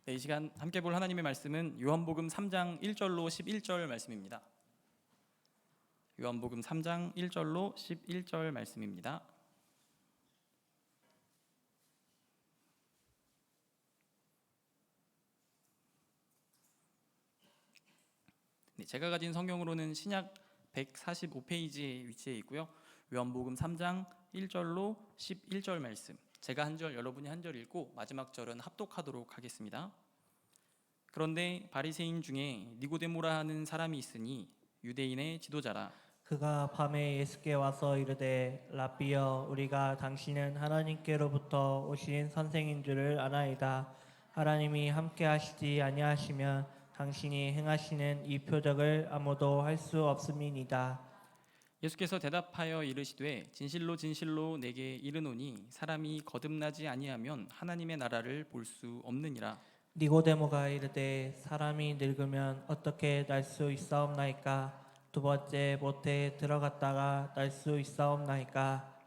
네, 이 시간 함께 볼 하나님의 말씀은 요한복음 3장 1절로 11절 말씀입니다. 요한복음 3장 1절로 11절 말씀입니다. 네, 제가 가진 성경으로는 신약 145페이지에 위치해 있고요. 요한복음 3장 1절로 11절 말씀, 제가 한 절, 여러분이 한 절 읽고 마지막 절은 합독하도록 하겠습니다. 그런데 바리새인 중에 니고데모라 하는 사람이 있으니 유대인의 지도자라. 그가 밤에 예수께 와서 이르되 라삐여 우리가 당신은 하나님께로부터 오신 선생인 줄을 아나이다. 하나님이 함께 하시지 아니하시면 당신이 행하시는 이 표적을 아무도 할 수 없음이니이다. 예수께서 대답하여 이르시되 진실로 진실로 내게 이르노니 사람이 거듭나지 아니하면 하나님의 나라를 볼 수 없느니라. 니고데모가 이르되 사람이 늙으면 어떻게 날 수 있사옵나이까? 두 번째 모태에 들어갔다가 날 수 있사옵나이까?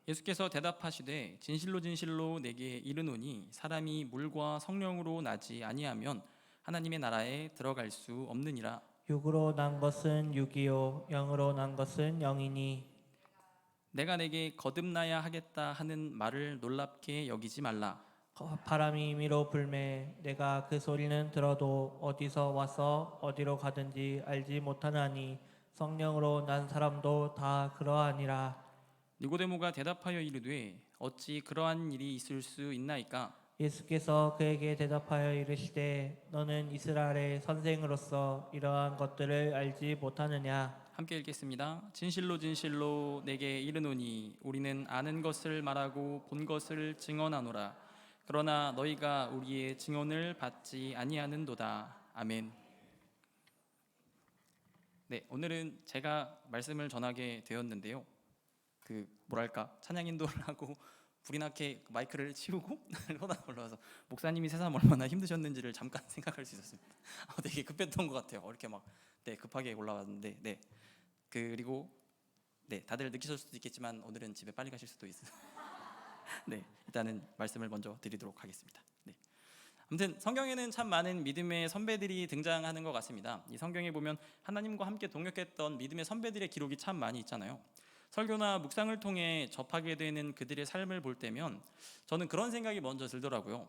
예수께서 대답하시되 진실로 진실로 내게 이르노니 사람이 물과 성령으로 나지 아니하면 하나님의 나라에 들어갈 수 없느니라. 육으로 난 것은 육이요 영으로 난 것은 영이니 내가 내게 거듭나야 하겠다 하는 말을 놀랍게 여기지 말라. 바람이 임의로 불매 내가 그 소리는 들어도 어디서 와서 어디로 가든지 알지 못하나니 성령으로 난 사람도 다 그러하니라. 니고데모가 대답하여 이르되 어찌 그러한 일이 있을 수 있나이까? 예수께서 그에게 대답하여 이르시되 너는 이스라엘의 선생으로서 이러한 것들을 알지 못하느냐? 함께 읽겠습니다. 진실로 진실로 내게 이르노니 우리는 아는 것을 말하고 본 것을 증언하노라. 그러나 너희가 우리의 증언을 받지 아니하는도다. 아멘. 네, 오늘은 제가 말씀을 전하게 되었는데요. 찬양 인도를 하고 불이 나게 마이크를 치우고 쏟아 올라와서 목사님이 새삼 얼마나 힘드셨는지를 잠깐 생각할 수 있었습니다. 되게 급했던 것 같아요. 이렇게 급하게 올라왔는데, 그리고 다들 느끼실 수도 있겠지만 오늘은 집에 빨리 가실 수도 있어요. 일단은 말씀을 먼저 드리도록 하겠습니다. 아무튼 성경에는 참 많은 믿음의 선배들이 등장하는 것 같습니다. 이 성경에 보면 하나님과 함께 동역했던 믿음의 선배들의 기록이 참 많이 있잖아요. 설교나 묵상을 통해 접하게 되는 그들의 삶을 볼 때면 저는 그런 생각이 먼저 들더라고요.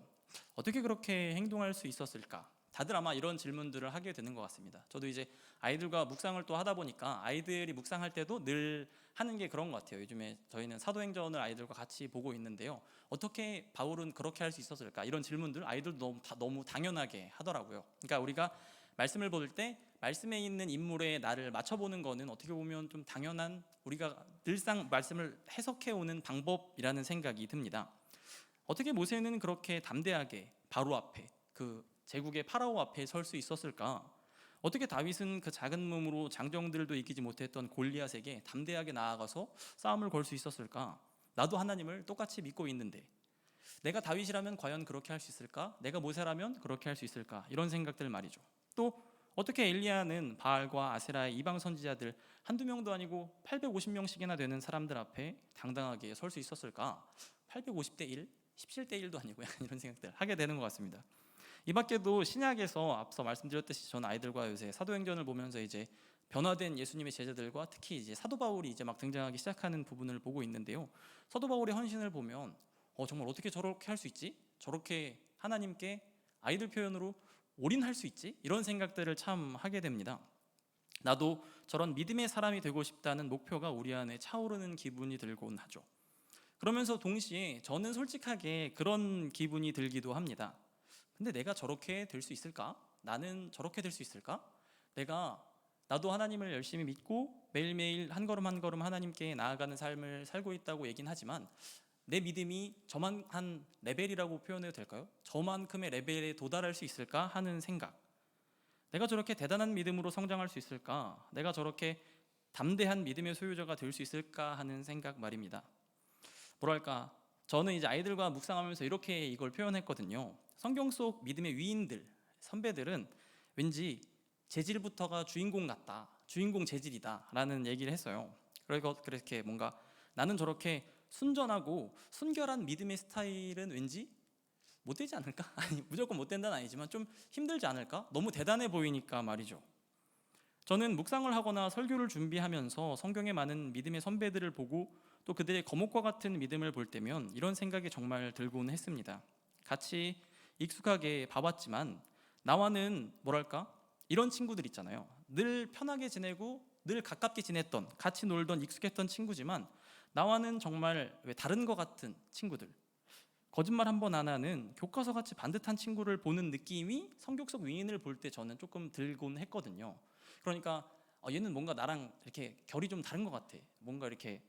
어떻게 그렇게 행동할 수 있었을까? 다들 아마 이런 질문들을 하게 되는 것 같습니다. 저도 이제 아이들과 묵상을 또 하다 보니까 아이들이 묵상할 때도 늘 하는 게 그런 것 같아요. 요즘에 저희는 사도행전을 아이들과 같이 보고 있는데요. 어떻게 바울은 그렇게 할 수 있었을까? 이런 질문들 아이들도 너무 당연하게 하더라고요. 그러니까 우리가 말씀을 볼 때 말씀에 있는 인물의 나를 맞춰보는 거는 어떻게 보면 좀 당연한, 우리가 늘상 말씀을 해석해오는 방법이라는 생각이 듭니다. 어떻게 모세는 그렇게 담대하게 바로 앞에, 그 제국의 파라오 앞에 설 수 있었을까? 어떻게 다윗은 그 작은 몸으로 장정들도 이기지 못했던 골리앗에게 담대하게 나아가서 싸움을 걸 수 있었을까? 나도 하나님을 똑같이 믿고 있는데 내가 다윗이라면 과연 그렇게 할 수 있을까? 내가 모세라면 그렇게 할 수 있을까? 이런 생각들 말이죠. 또 어떻게 엘리야는 바알과 아세라의 이방 선지자들 한두 명도 아니고 850명씩이나 되는 사람들 앞에 당당하게 설 수 있었을까? 850대 1? 17대 1도 아니고 약간 이런 생각들 하게 되는 것 같습니다. 이 밖에도 신약에서 앞서 말씀드렸듯이 저는 아이들과 요새 사도행전을 보면서 이제 변화된 예수님의 제자들과 특히 이제 사도 바울이 이제 막 등장하기 시작하는 부분을 보고 있는데요. 사도 바울의 헌신을 보면 정말 어떻게 저렇게 할 수 있지? 저렇게 하나님께 아이들 표현으로 올인할 수 있지? 이런 생각들을 참 하게 됩니다. 나도 저런 믿음의 사람이 되고 싶다는 목표가 우리 안에 차오르는 기분이 들곤 하죠. 그러면서 동시에 저는 솔직하게 그런 기분이 들기도 합니다. 근데 내가 저렇게 될 수 있을까? 나는 저렇게 될 수 있을까? 나도 하나님을 열심히 믿고 매일매일 한 걸음 한 걸음 하나님께 나아가는 삶을 살고 있다고 얘기는 하지만 내 믿음이 저만한 레벨이라고 표현해도 될까요? 저만큼의 레벨에 도달할 수 있을까 하는 생각. 내가 저렇게 대단한 믿음으로 성장할 수 있을까? 내가 저렇게 담대한 믿음의 소유자가 될 수 있을까 하는 생각 말입니다. 저는 이제 아이들과 묵상하면서 이렇게 이걸 표현했거든요. 성경 속 믿음의 위인들, 선배들은 왠지 재질부터가 주인공 같다, 주인공 재질이다 라는 얘기를 했어요. 그렇게 뭔가 나는 저렇게 순전하고 순결한 믿음의 스타일은 왠지 못 되지 않을까? 아니 무조건 못 된다는 아니지만 좀 힘들지 않을까? 너무 대단해 보이니까 말이죠. 저는 묵상을 하거나 설교를 준비하면서 성경의 많은 믿음의 선배들을 보고 또 그들의 거목과 같은 믿음을 볼 때면 이런 생각이 정말 들곤 했습니다. 같이 익숙하게 봐왔지만 나와는 뭐랄까? 이런 친구들 있잖아요. 늘 편하게 지내고 늘 가깝게 지냈던, 같이 놀던 익숙했던 친구지만 나와는 정말 왜 다른 것 같은 친구들, 거짓말 한 번 안 하는 교과서 같이 반듯한 친구를 보는 느낌이 성격 속 위인을 볼 때 저는 조금 들곤 했거든요. 그러니까 얘는 뭔가 나랑 이렇게 결이 좀 다른 것 같아. 뭔가 이렇게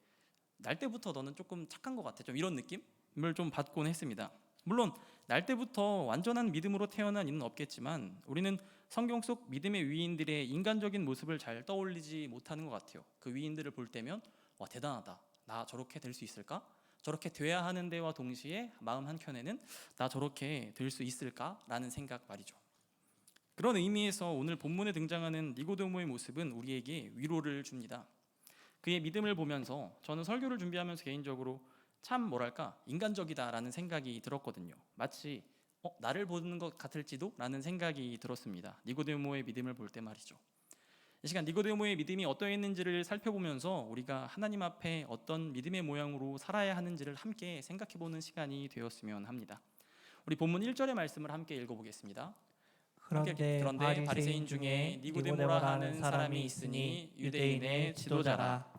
날 때부터 너는 조금 착한 것 같아. 좀 이런 느낌을 좀 받곤 했습니다. 물론 날 때부터 완전한 믿음으로 태어난 이는 없겠지만 우리는 성경 속 믿음의 위인들의 인간적인 모습을 잘 떠올리지 못하는 것 같아요. 그 위인들을 볼 때면 와 대단하다. 나 저렇게 될 수 있을까? 저렇게 돼야 하는 데와 동시에 마음 한켠에는 나 저렇게 될 수 있을까라는 생각 말이죠. 그런 의미에서 오늘 본문에 등장하는 니고데모의 모습은 우리에게 위로를 줍니다. 그의 믿음을 보면서 저는 설교를 준비하면서 개인적으로 참 뭐랄까 인간적이다라는 생각이 들었거든요. 마치 나를 보는 것 같을지도 라는 생각이 들었습니다. 니고데모의 믿음을 볼 때 말이죠. 이 시간 니고데모의 믿음이 어떠했는지를 살펴보면서 우리가 하나님 앞에 어떤 믿음의 모양으로 살아야 하는지를 함께 생각해보는 시간이 되었으면 합니다. 우리 본문 1절의 말씀을 함께 읽어보겠습니다. 그런데 바리새인 중에 니고데모라 하는 사람이 있으니 유대인의 지도자라.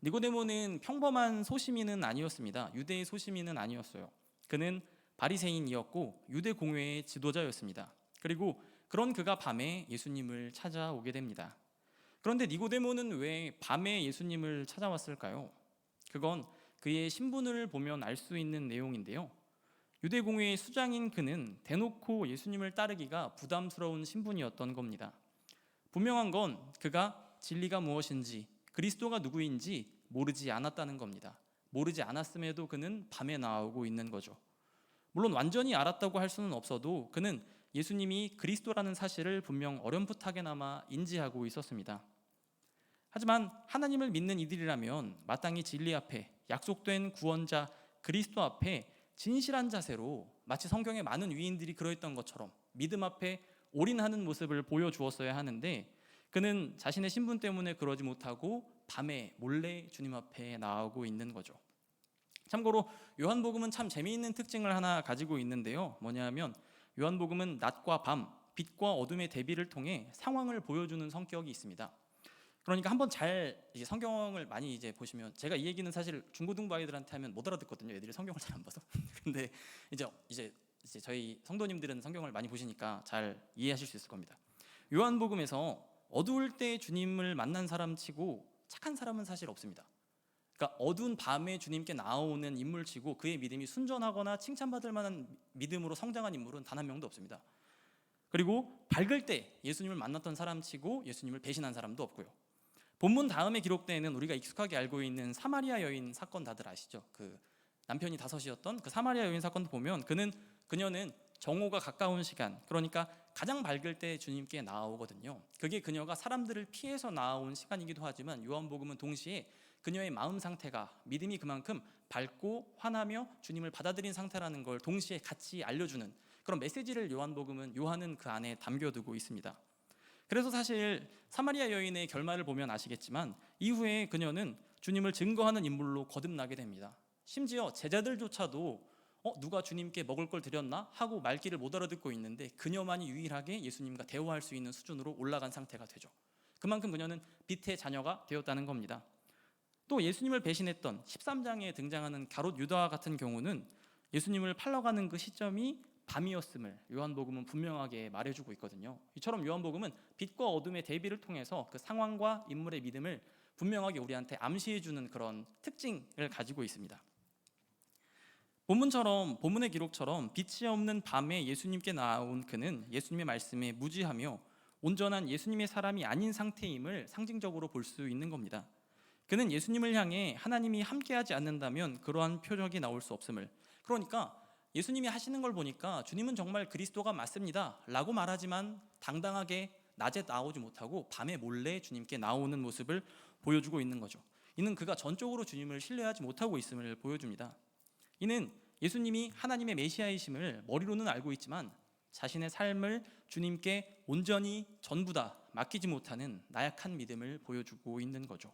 니고데모는 평범한 소시민은 아니었습니다. 유대의 소시민은 아니었어요. 그는 바리새인이었고 유대 공회의 지도자였습니다. 그리고 그런 그가 밤에 예수님을 찾아오게 됩니다. 그런데 니고데모는 왜 밤에 예수님을 찾아왔을까요? 그건 그의 신분을 보면 알 수 있는 내용인데요. 유대 공회의 수장인 그는 대놓고 예수님을 따르기가 부담스러운 신분이었던 겁니다. 분명한 건 그가 진리가 무엇인지 그리스도가 누구인지 모르지 않았다는 겁니다. 모르지 않았음에도 그는 밤에 나오고 있는 거죠. 물론 완전히 알았다고 할 수는 없어도 그는 예수님이 그리스도라는 사실을 분명 어렴풋하게나마 인지하고 있었습니다. 하지만 하나님을 믿는 이들이라면 마땅히 진리 앞에 약속된 구원자 그리스도 앞에 진실한 자세로 마치 성경의 많은 위인들이 그러했던 것처럼 믿음 앞에 올인하는 모습을 보여주었어야 하는데 그는 자신의 신분 때문에 그러지 못하고 밤에 몰래 주님 앞에 나오고 있는 거죠. 참고로 요한복음은 참 재미있는 특징을 하나 가지고 있는데요. 뭐냐면 요한복음은 낮과 밤, 빛과 어둠의 대비를 통해 상황을 보여주는 성격이 있습니다. 그러니까 한번 잘 이제 성경을 많이 이제 보시면 제가 이 얘기는 사실 중고등부 아이들한테 하면 못 알아듣거든요. 애들이 성경을 잘 안 봐서. 근데 이제 저희 성도님들은 성경을 많이 보시니까 잘 이해하실 수 있을 겁니다. 요한복음에서 어두울 때 주님을 만난 사람치고 착한 사람은 사실 없습니다. 그러니까 어두운 밤에 주님께 나오는 인물치고 그의 믿음이 순전하거나 칭찬받을 만한 믿음으로 성장한 인물은 단 한 명도 없습니다. 그리고 밝을 때 예수님을 만났던 사람치고 예수님을 배신한 사람도 없고요. 본문 다음에 기록되는 우리가 익숙하게 알고 있는 사마리아 여인 사건 다들 아시죠? 그 남편이 다섯이었던 그 사마리아 여인 사건도 보면 그녀는 정오가 가까운 시간, 그러니까 가장 밝을 때 주님께 나아오거든요. 그게 그녀가 사람들을 피해서 나아온 시간이기도 하지만 요한복음은 동시에 그녀의 마음 상태가 믿음이 그만큼 밝고 환하며 주님을 받아들인 상태라는 걸 동시에 같이 알려주는 그런 메시지를 요한은 그 안에 담겨두고 있습니다. 그래서 사실 사마리아 여인의 결말을 보면 아시겠지만 이후에 그녀는 주님을 증거하는 인물로 거듭나게 됩니다. 심지어 제자들조차도 누가 주님께 먹을 걸 드렸나 하고 말귀를 못 알아듣고 있는데 그녀만이 유일하게 예수님과 대화할 수 있는 수준으로 올라간 상태가 되죠. 그만큼 그녀는 빛의 자녀가 되었다는 겁니다. 또 예수님을 배신했던 13장에 등장하는 가롯 유다와 같은 경우는 예수님을 팔러가는 그 시점이 밤이었음을 요한복음은 분명하게 말해주고 있거든요. 이처럼 요한복음은 빛과 어둠의 대비를 통해서 그 상황과 인물의 믿음을 분명하게 우리한테 암시해주는 그런 특징을 가지고 있습니다. 본문의 기록처럼 빛이 없는 밤에 예수님께 나온 그는 예수님의 말씀에 무지하며 온전한 예수님의 사람이 아닌 상태임을 상징적으로 볼 수 있는 겁니다. 그는 예수님을 향해 하나님이 함께하지 않는다면 그러한 표적이 나올 수 없음을, 그러니까 예수님이 하시는 걸 보니까 주님은 정말 그리스도가 맞습니다 라고 말하지만 당당하게 낮에 나오지 못하고 밤에 몰래 주님께 나오는 모습을 보여주고 있는 거죠. 이는 그가 전적으로 주님을 신뢰하지 못하고 있음을 보여줍니다. 이는 예수님이 하나님의 메시아이심을 머리로는 알고 있지만 자신의 삶을 주님께 온전히 전부 다 맡기지 못하는 나약한 믿음을 보여주고 있는 거죠.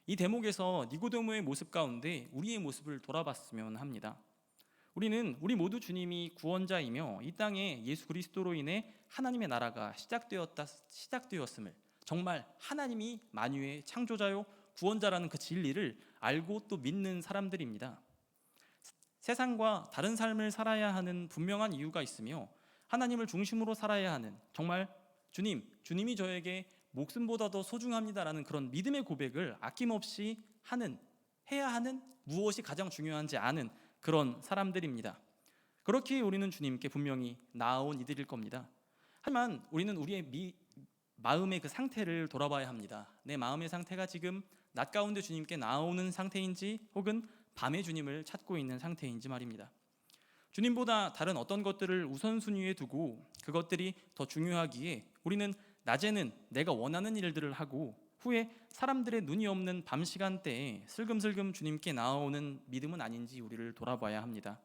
이 대목에서 니고데모의 모습 가운데 우리의 모습을 돌아봤으면 합니다. 우리 모두 주님이 구원자이며 이 땅에 예수 그리스도로 인해 하나님의 나라가 시작되었음을, 정말 하나님이 만유의 창조자요 구원자라는 그 진리를 알고 또 믿는 사람들입니다. 세상과 다른 삶을 살아야 하는 분명한 이유가 있으며 하나님을 중심으로 살아야 하는, 정말 주님이 저에게 목숨보다 더 소중합니다라는 그런 믿음의 고백을 아낌없이 해야 하는, 무엇이 가장 중요한지 아는 그런 사람들입니다. 그렇게 우리는 주님께 분명히 나아온 이들일 겁니다. 하지만 우리는 우리의 마음의 그 상태를 돌아봐야 합니다. 내 마음의 상태가 지금 낮 가운데 주님께 나아오는 상태인지 혹은 밤에 주님을 찾고 있는 상태인지 말입니다. 주님보다 다른 어떤 것들을 우선순위에 두고 그것들이 더 중요하기에 우리는 낮에는 내가 원하는 일들을 하고 후에 사람들의 눈이 없는 밤 시간대에 슬금슬금 주님께 나아오는 믿음은 아닌지 우리를 돌아봐야 합니다.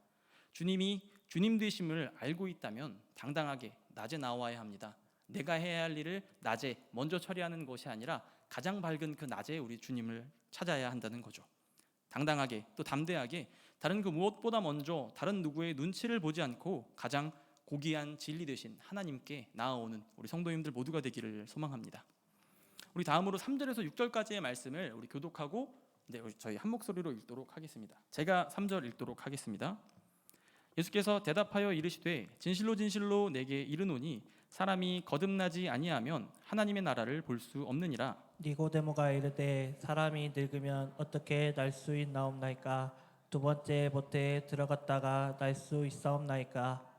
주님이 주님 되심을 알고 있다면 당당하게 낮에 나와야 합니다. 내가 해야 할 일을 낮에 먼저 처리하는 것이 아니라 가장 밝은 그 낮에 우리 주님을 찾아야 한다는 거죠. 당당하게 또 담대하게 다른 그 무엇보다 먼저 다른 누구의 눈치를 보지 않고 가장 고귀한 진리 되신 하나님께 나아오는 우리 성도님들 모두가 되기를 소망합니다. 우리 다음으로 3절에서 6절까지의 말씀을 우리 교독하고 저희 한 목소리로 읽도록 하겠습니다. 제가 3절 읽도록 하겠습니다. 예수께서 대답하여 이르시되 진실로 진실로 내게 이르노니 사람이 거듭나지 아니하면 하나님의 나라를 볼 수 없느니라. 니고데모가 이르되 사람이 늙으면 어떻게 날 수 있나옵나이까? 두 번째 모태에 들어갔다가 날 수 있사옵나이까?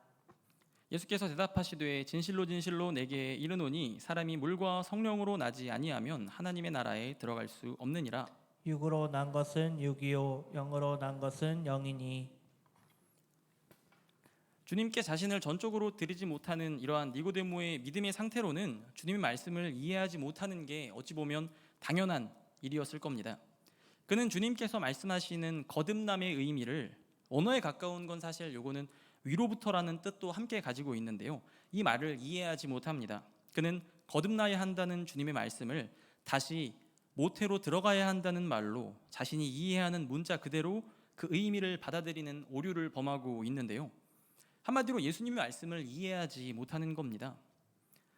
예수께서 대답하시되 진실로 진실로 내게 이르노니 사람이 물과 성령으로 나지 아니하면 하나님의 나라에 들어갈 수 없느니라. 육으로 난 것은 육이요 영으로 난 것은 영이니. 주님께 자신을 전적으로 드리지 못하는 이러한 니고데모의 믿음의 상태로는 주님의 말씀을 이해하지 못하는 게 어찌 보면 당연한 일이었을 겁니다. 그는 주님께서 말씀하시는 거듭남의 의미를, 언어에 가까운 건 사실 요거는 위로부터라는 뜻도 함께 가지고 있는데요, 이 말을 이해하지 못합니다. 그는 거듭나야 한다는 주님의 말씀을 다시 모태로 들어가야 한다는 말로 자신이 이해하는 문자 그대로 그 의미를 받아들이는 오류를 범하고 있는데요, 한마디로 예수님의 말씀을 이해하지 못하는 겁니다.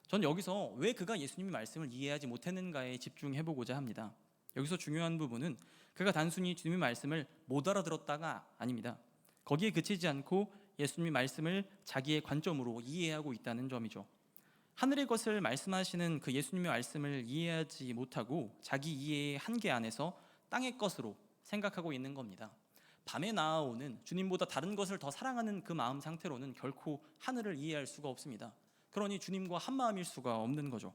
전 여기서 왜 그가 예수님의 말씀을 이해하지 못했는가에 집중해보고자 합니다. 여기서 중요한 부분은 그가 단순히 주님의 말씀을 못 알아들었다가 아닙니다. 거기에 그치지 않고 예수님의 말씀을 자기의 관점으로 이해하고 있다는 점이죠. 하늘의 것을 말씀하시는 그 예수님의 말씀을 이해하지 못하고 자기 이해의 한계 안에서 땅의 것으로 생각하고 있는 겁니다. 밤에 나아오는 주님보다 다른 것을 더 사랑하는 그 마음 상태로는 결코 하늘을 이해할 수가 없습니다. 그러니 주님과 한 마음일 수가 없는 거죠.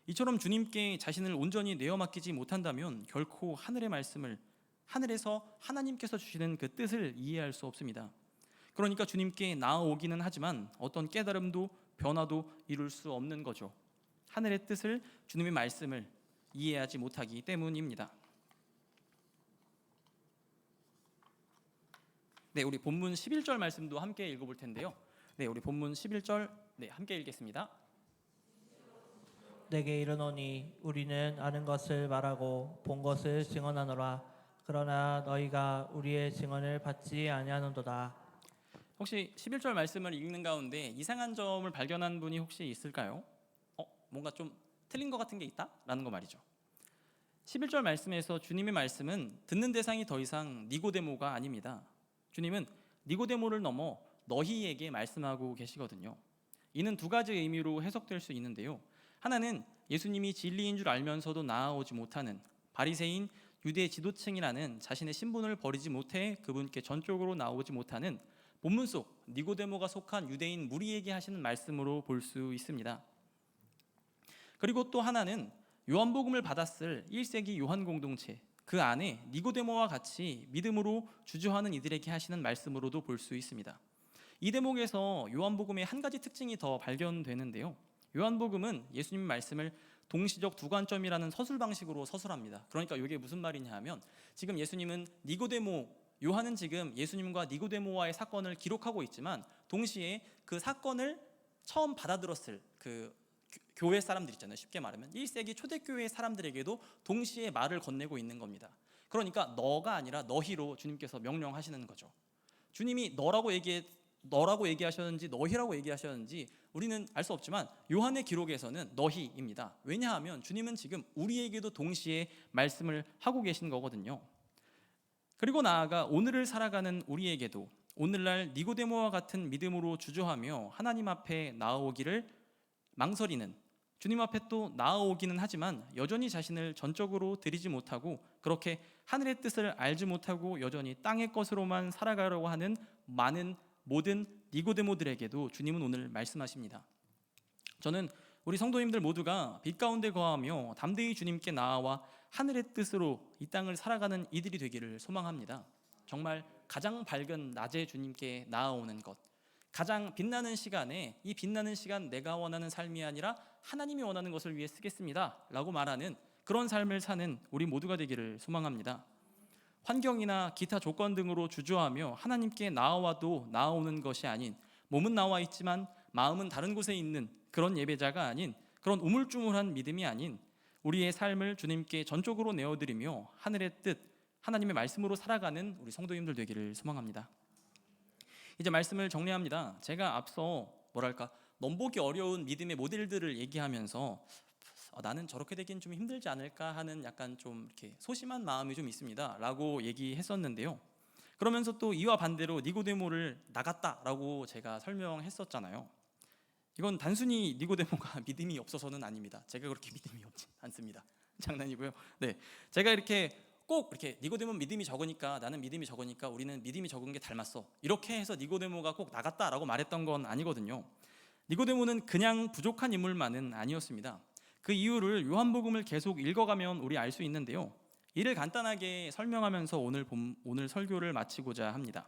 이처럼 주님께 자신을 온전히 내어 맡기지 못한다면 결코 하늘의 말씀을, 하늘에서 하나님께서 주시는 그 뜻을 이해할 수 없습니다. 그러니까 주님께 나아오기는 하지만 어떤 깨달음도 변화도 이룰 수 없는 거죠. 하늘의 뜻을, 주님의 말씀을 이해하지 못하기 때문입니다. 우리 본문 11절 말씀도 함께 읽어볼 텐데요. 우리 본문 11절 함께 읽겠습니다. 내게 이르노니 우리는 아는 것을 말하고 본 것을 증언하노라. 그러나 너희가 우리의 증언을 받지 아니하는도다. 혹시 11절 말씀을 읽는 가운데 이상한 점을 발견한 분이 혹시 있을까요? 뭔가 좀 틀린 것 같은 게 있다? 라는 거 말이죠. 11절 말씀에서 주님의 말씀은 듣는 대상이 더 이상 니고데모가 아닙니다. 주님은 니고데모를 넘어 너희에게 말씀하고 계시거든요. 이는 두 가지 의미로 해석될 수 있는데요, 하나는 예수님이 진리인 줄 알면서도 나아오지 못하는 바리새인 유대 지도층이라는 자신의 신분을 버리지 못해 그분께 전적으로 나오지 못하는 본문 속 니고데모가 속한 유대인 무리에게 하시는 말씀으로 볼 수 있습니다. 그리고 또 하나는 요한복음을 받았을 1세기 요한 공동체, 그 안에 니고데모와 같이 믿음으로 주저하는 이들에게 하시는 말씀으로도 볼 수 있습니다. 이 대목에서 요한복음의 한 가지 특징이 더 발견되는데요, 요한복음은 예수님의 말씀을 동시적 두 관점이라는 서술 방식으로 서술합니다. 그러니까 이게 무슨 말이냐 하면, 지금 예수님은 니고데모 요한은 지금 예수님과 니고데모와의 사건을 기록하고 있지만 동시에 그 사건을 처음 받아들었을 그 교회 사람들 있잖아요. 쉽게 말하면 1세기 초대교회 사람들에게도 동시에 말을 건네고 있는 겁니다. 그러니까 너가 아니라 너희로 주님께서 명령하시는 거죠. 주님이 너라고 얘기하셨는지 너희라고 얘기하셨는지 우리는 알 수 없지만 요한의 기록에서는 너희입니다. 왜냐하면 주님은 지금 우리에게도 동시에 말씀을 하고 계신 거거든요. 그리고 나아가 오늘을 살아가는 우리에게도 오늘날 니고데모와 같은 믿음으로 주저하며 하나님 앞에 나아오기를 망설이는, 주님 앞에 또 나아오기는 하지만 여전히 자신을 전적으로 드리지 못하고 그렇게 하늘의 뜻을 알지 못하고 여전히 땅의 것으로만 살아가려고 하는 모든 니고데모들에게도 주님은 오늘 말씀하십니다. 저는 우리 성도님들 모두가 빛 가운데 거하며 담대히 주님께 나아와 하늘의 뜻으로 이 땅을 살아가는 이들이 되기를 소망합니다. 정말 가장 밝은 낮에 주님께 나아오는 것, 가장 빛나는 시간에 이 빛나는 시간 내가 원하는 삶이 아니라 하나님이 원하는 것을 위해 쓰겠습니다 라고 말하는 그런 삶을 사는 우리 모두가 되기를 소망합니다. 환경이나 기타 조건 등으로 주저하며 하나님께 나아와도 나아오는 것이 아닌, 몸은 나와 있지만 마음은 다른 곳에 있는 그런 예배자가 아닌, 그런 우물쭈물한 믿음이 아닌 우리의 삶을 주님께 전적으로 내어드리며 하늘의 뜻, 하나님의 말씀으로 살아가는 우리 성도님들 되기를 소망합니다. 이제 말씀을 정리합니다. 제가 앞서 넘보기 어려운 믿음의 모델들을 얘기하면서 나는 저렇게 되긴 좀 힘들지 않을까 하는 약간 좀 이렇게 소심한 마음이 좀 있습니다 라고 얘기했었는데요. 그러면서 또 이와 반대로 니고데모를 나갔다라고 제가 설명했었잖아요. 이건 단순히 니고데모가 믿음이 없어서는 아닙니다. 제가 그렇게 믿음이 없지 않습니다. 장난이고요. 네, 제가 꼭 니고데모 믿음이 적으니까 나는 믿음이 적으니까 우리는 믿음이 적은 게 닮았어 이렇게 해서 니고데모가 꼭 나갔다라고 말했던 건 아니거든요. 니고데모는 그냥 부족한 인물만은 아니었습니다. 그 이유를 요한복음을 계속 읽어가면 우리 알 수 있는데요. 이를 간단하게 설명하면서 오늘 설교를 마치고자 합니다.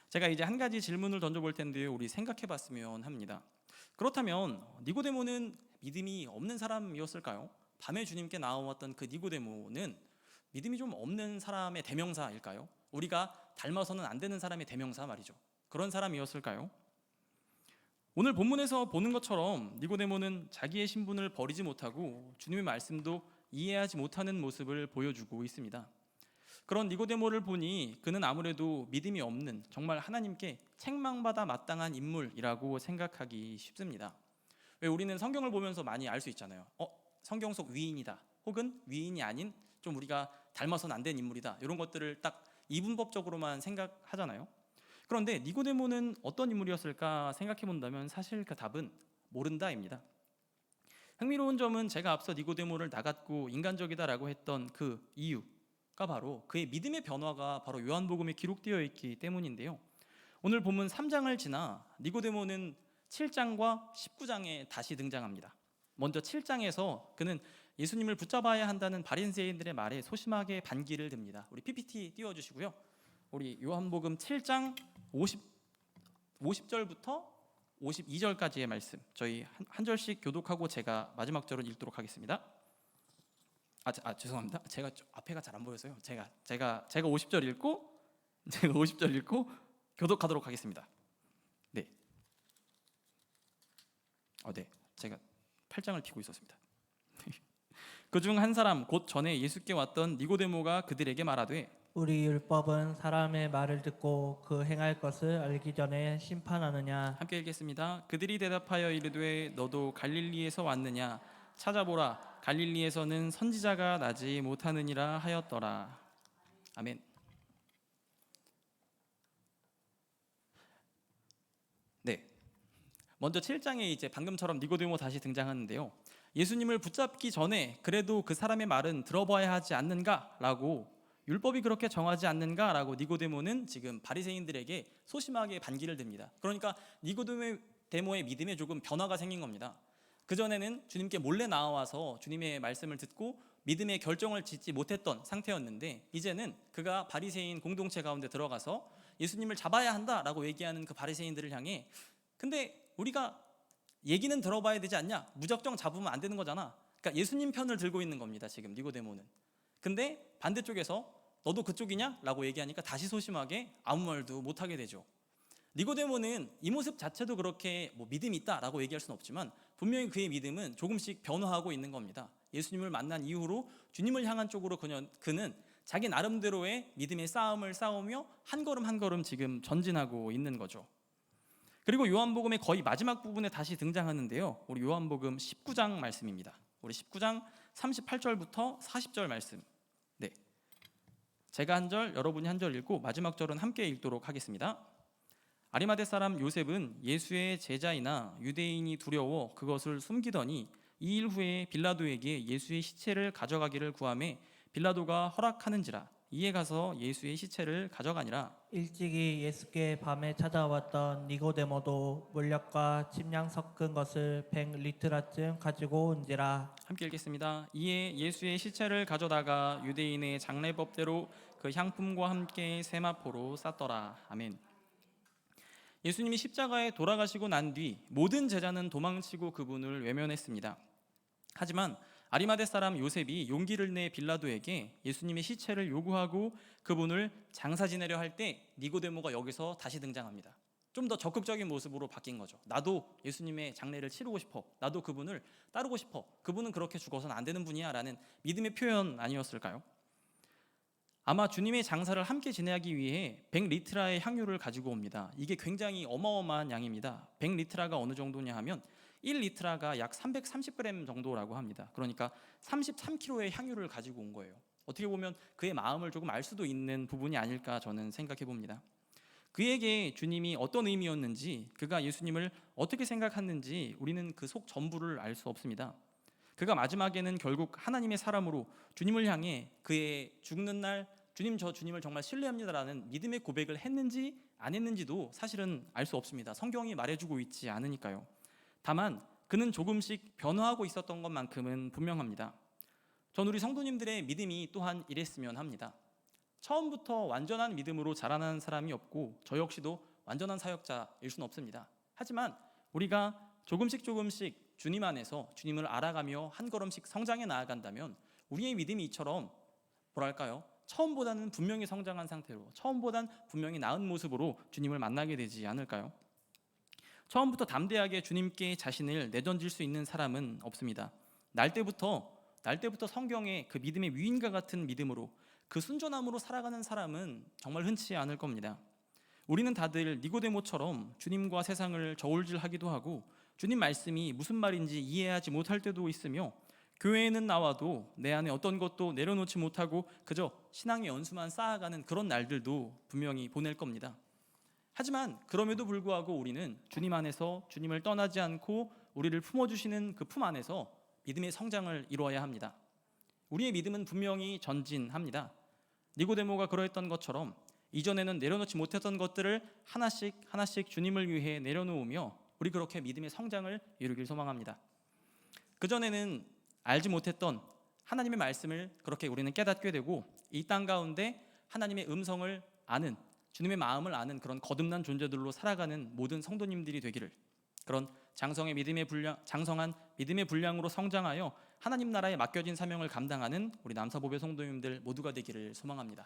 제가 이제 한 가지 질문을 던져볼 텐데요. 우리 생각해봤으면 합니다. 그렇다면 니고데모는 믿음이 없는 사람이었을까요? 밤에 주님께 나와왔던 그 니고데모는 믿음이 좀 없는 사람의 대명사일까요? 우리가 닮아서는 안 되는 사람의 대명사 말이죠. 그런 사람이었을까요? 오늘 본문에서 보는 것처럼 니고데모는 자기의 신분을 버리지 못하고 주님의 말씀도 이해하지 못하는 모습을 보여주고 있습니다. 그런 니고데모를 보니 그는 아무래도 믿음이 없는, 정말 하나님께 책망받아 마땅한 인물이라고 생각하기 쉽습니다. 왜 우리는 성경을 보면서 많이 알 수 있잖아요. 성경 속 위인이다, 혹은 위인이 아닌 좀 우리가 닮아서는 안 된 인물이다, 이런 것들을 딱 이분법적으로만 생각하잖아요. 그런데 니고데모는 어떤 인물이었을까 생각해 본다면 사실 그 답은 모른다입니다. 흥미로운 점은 제가 앞서 니고데모를 나갔고 인간적이다라고 했던 그 이유가 바로 그의 믿음의 변화가 바로 요한복음에 기록되어 있기 때문인데요. 오늘 본문 3장을 지나 니고데모는 7장과 19장에 다시 등장합니다. 먼저 7장에서 그는 예수님을 붙잡아야 한다는 바리새인들의 말에 소심하게 반기를 듭니다. 우리 PPT 띄워주시고요. 우리 요한복음 7장 50절부터 52절까지의 말씀, 저희 한 절씩 교독하고 제가 마지막 절을 읽도록 하겠습니다. 죄송합니다. 제가 앞에가 잘 안 보여서요. 제가 50절 읽고 교독하도록 하겠습니다. 네. 제가 8장을 펴고 있었습니다. 그중 한 사람 곧 전에 예수께 왔던 니고데모가 그들에게 말하되 우리 율법은 사람의 말을 듣고 그 행할 것을 알기 전에 심판하느냐? 함께 읽겠습니다. 그들이 대답하여 이르되 너도 갈릴리에서 왔느냐? 찾아보라, 갈릴리에서는 선지자가 나지 못하느니라 하였더라. 아멘. 네. 먼저 7장에 이제 방금처럼 니고데모 다시 등장하는데요. 예수님을 붙잡기 전에 그래도 그 사람의 말은 들어봐야 하지 않는가라고, 율법이 그렇게 정하지 않는가라고 니고데모는 지금 바리새인들에게 소심하게 반기를 듭니다. 그러니까 니고데모의 믿음에 조금 변화가 생긴 겁니다. 그전에는 주님께 몰래 나와서 주님의 말씀을 듣고 믿음의 결정을 짓지 못했던 상태였는데 이제는 그가 바리새인 공동체 가운데 들어가서 예수님을 잡아야 한다라고 얘기하는 그 바리새인들을 향해 근데 우리가 얘기는 들어봐야 되지 않냐? 무작정 잡으면 안 되는 거잖아. 그러니까 예수님 편을 들고 있는 겁니다. 지금 니고데모는. 근데 반대쪽에서 너도 그쪽이냐? 라고 얘기하니까 다시 소심하게 아무 말도 못하게 되죠. 니고데모는 이 모습 자체도 그렇게 뭐 믿음이 있다라고 얘기할 수는 없지만 분명히 그의 믿음은 조금씩 변화하고 있는 겁니다. 예수님을 만난 이후로 주님을 향한 쪽으로 그는 자기 나름대로의 믿음의 싸움을 싸우며 한 걸음 한 걸음 지금 전진하고 있는 거죠. 그리고 요한복음의 거의 마지막 부분에 다시 등장하는데요. 우리 요한복음 19장 말씀입니다. 우리 19장 38절부터 40절 말씀. 네, 제가 한 절, 여러분이 한 절 읽고 마지막 절은 함께 읽도록 하겠습니다. 아리마대 사람 요셉은 예수의 제자이나 유대인이 두려워 그것을 숨기더니 2일 후에 빌라도에게 예수의 시체를 가져가기를 구하매 빌라도가 허락하는지라 이에 가서 예수의 시체를 가져가니라. 일찍이 예수께 밤에 찾아왔던 니고데모도 물약과 침량 섞은 것을 100리트라쯤 가지고 온지라. 함께 읽겠습니다. 이에 예수의 시체를 가져다가 유대인의 장례법대로 그 향품과 함께 세마포로 쌌더라. 아멘. 예수님이 십자가에 돌아가시고 난 뒤 모든 제자는 도망치고 그분을 외면했습니다. 하지만 아리마대 사람 요셉이 용기를 내 빌라도에게 예수님의 시체를 요구하고 그분을 장사 지내려 할 때 니고데모가 여기서 다시 등장합니다. 좀 더 적극적인 모습으로 바뀐 거죠. 나도 예수님의 장례를 치르고 싶어. 나도 그분을 따르고 싶어. 그분은 그렇게 죽어서는 안 되는 분이야 라는 믿음의 표현 아니었을까요? 아마 주님의 장사를 함께 지내기 위해 100리트라의 향유를 가지고 옵니다. 이게 굉장히 어마어마한 양입니다. 100리트라가 어느 정도냐 하면 1리트라가 약 330g 정도라고 합니다. 그러니까 33kg의 향유를 가지고 온 거예요. 어떻게 보면 그의 마음을 조금 알 수도 있는 부분이 아닐까 저는 생각해 봅니다. 그에게 주님이 어떤 의미였는지, 그가 예수님을 어떻게 생각했는지 우리는 그 속 전부를 알 수 없습니다. 그가 마지막에는 결국 하나님의 사람으로 주님을 향해 그의 죽는 날 주님, 저 주님을 정말 신뢰합니다라는 믿음의 고백을 했는지 안 했는지도 사실은 알 수 없습니다. 성경이 말해주고 있지 않으니까요. 다만 그는 조금씩 변화하고 있었던 것만큼은 분명합니다. 전 우리 성도님들의 믿음이 또한 이랬으면 합니다. 처음부터 완전한 믿음으로 자라나는 사람이 없고 저 역시도 완전한 사역자일 수는 없습니다. 하지만 우리가 조금씩 주님 안에서 주님을 알아가며 한 걸음씩 성장해 나아간다면 우리의 믿음이 이처럼 뭐랄까요? 처음보다는 분명히 성장한 상태로, 처음보다는 분명히 나은 모습으로 주님을 만나게 되지 않을까요? 처음부터 담대하게 주님께 자신을 내던질 수 있는 사람은 없습니다. 날 때부터 성경의 그 믿음의 위인과 같은 믿음으로 그 순전함으로 살아가는 사람은 정말 흔치 않을 겁니다. 우리는 다들 니고데모처럼 주님과 세상을 저울질하기도 하고 주님 말씀이 무슨 말인지 이해하지 못할 때도 있으며 교회에는 나와도 내 안에 어떤 것도 내려놓지 못하고 그저 신앙의 연수만 쌓아가는 그런 날들도 분명히 보낼 겁니다. 하지만 그럼에도 불구하고 우리는 주님 안에서 주님을 떠나지 않고 우리를 품어주시는 그 품 안에서 믿음의 성장을 이루어야 합니다. 우리의 믿음은 분명히 전진합니다. 니고데모가 그러했던 것처럼 이전에는 내려놓지 못했던 것들을 하나씩 주님을 위해 내려놓으며 우리 그렇게 믿음의 성장을 이루길 소망합니다. 그전에는 알지 못했던 하나님의 말씀을 그렇게 우리는 깨닫게 되고 이 땅 가운데 하나님의 음성을 아는, 주님의 마음을 아는 그런 거듭난 존재들로 살아가는 모든 성도님들이 되기를, 그런 장성한 믿음의 분량으로 성장하여 하나님 나라에 맡겨진 사명을 감당하는 우리 남사보배 성도님들 모두가 되기를 소망합니다.